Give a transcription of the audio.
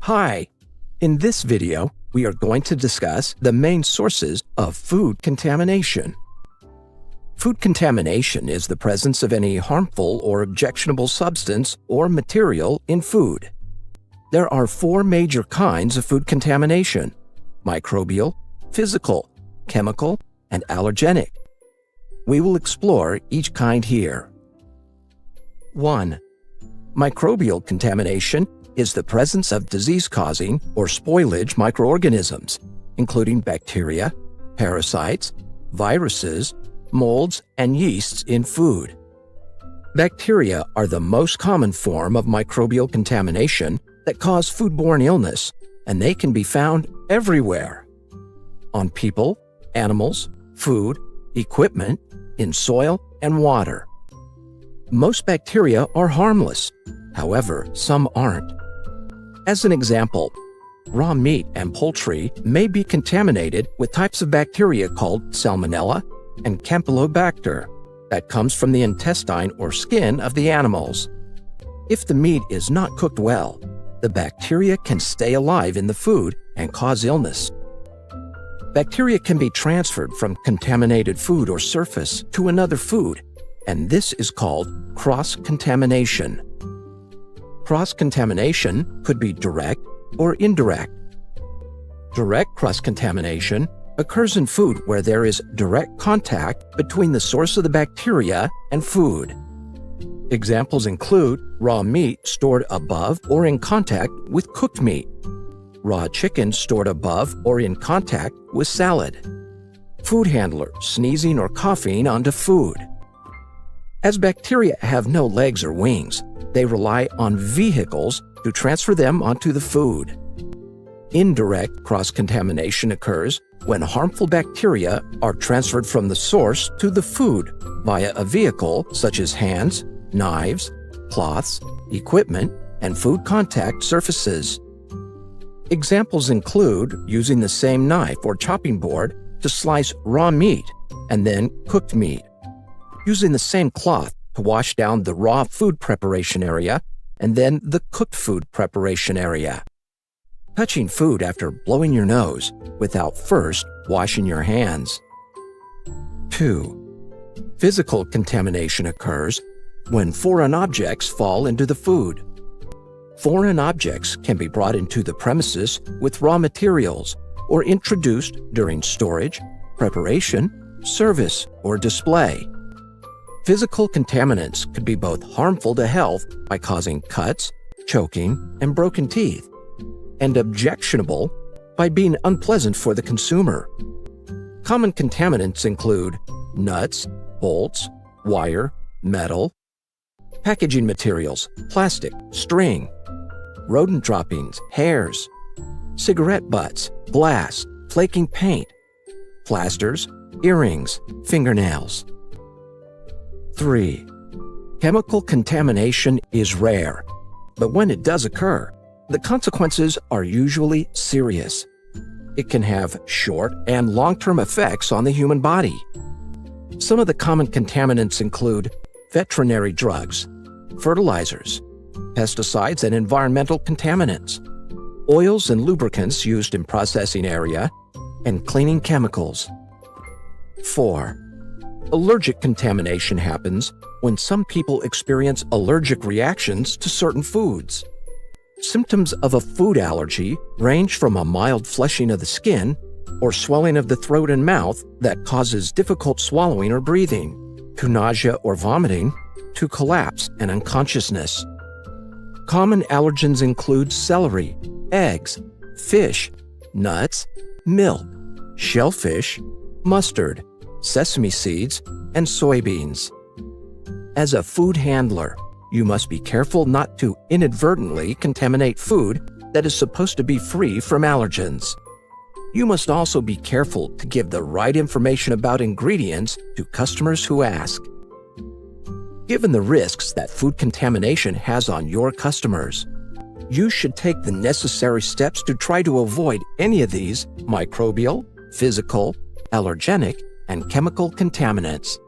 Hi! In this video, we are going to discuss the main sources of food contamination. Food contamination is the presence of any harmful or objectionable substance or material in food. There are four major kinds of food contamination: microbial, physical, chemical, and allergenic. We will explore each kind here. 1. Microbial contamination is the presence of disease-causing or spoilage microorganisms, including bacteria, parasites, viruses, molds, and yeasts in food. Bacteria are the most common form of microbial contamination that cause foodborne illness, and they can be found everywhere: on people, animals, food, equipment, in soil, and water. Most bacteria are harmless. However, some aren't. As an example, raw meat and poultry may be contaminated with types of bacteria called Salmonella and Campylobacter that comes from the intestine or skin of the animals. If the meat is not cooked well, the bacteria can stay alive in the food and cause illness. Bacteria can be transferred from contaminated food or surface to another food, and this is called cross-contamination. Cross-contamination could be direct or indirect. Direct cross-contamination occurs in food where there is direct contact between the source of the bacteria and food. Examples include raw meat stored above or in contact with cooked meat, raw chicken stored above or in contact with salad, food handler sneezing or coughing onto food. As bacteria have no legs or wings, they rely on vehicles to transfer them onto the food. Indirect cross-contamination occurs when harmful bacteria are transferred from the source to the food via a vehicle such as hands, knives, cloths, equipment, and food contact surfaces. Examples include using the same knife or chopping board to slice raw meat and then cooked meat, using the same cloth to wash down the raw food preparation area and then the cooked food preparation area, touching food after blowing your nose without first washing your hands. 2. Physical contamination occurs when foreign objects fall into the food. Foreign objects can be brought into the premises with raw materials or introduced during storage, preparation, service, or display. Physical contaminants could be both harmful to health by causing cuts, choking, and broken teeth, and objectionable by being unpleasant for the consumer. Common contaminants include nuts, bolts, wire, metal, packaging materials, plastic, string, rodent droppings, hairs, cigarette butts, glass, flaking paint, plasters, earrings, fingernails. 3. Chemical contamination is rare, but when it does occur, the consequences are usually serious. It can have short and long-term effects on the human body. Some of the common contaminants include veterinary drugs, fertilizers, pesticides and environmental contaminants, oils and lubricants used in processing area, and cleaning chemicals. 4. Allergic contamination happens when some people experience allergic reactions to certain foods. Symptoms of a food allergy range from a mild flushing of the skin or swelling of the throat and mouth that causes difficult swallowing or breathing, to nausea or vomiting, to collapse and unconsciousness. Common allergens include celery, eggs, fish, nuts, milk, shellfish, mustard, sesame seeds, and soybeans. As a food handler, you must be careful not to inadvertently contaminate food that is supposed to be free from allergens. You must also be careful to give the right information about ingredients to customers who ask. Given the risks that food contamination has on your customers, you should take the necessary steps to try to avoid any of these microbial, physical, allergenic, and chemical contaminants.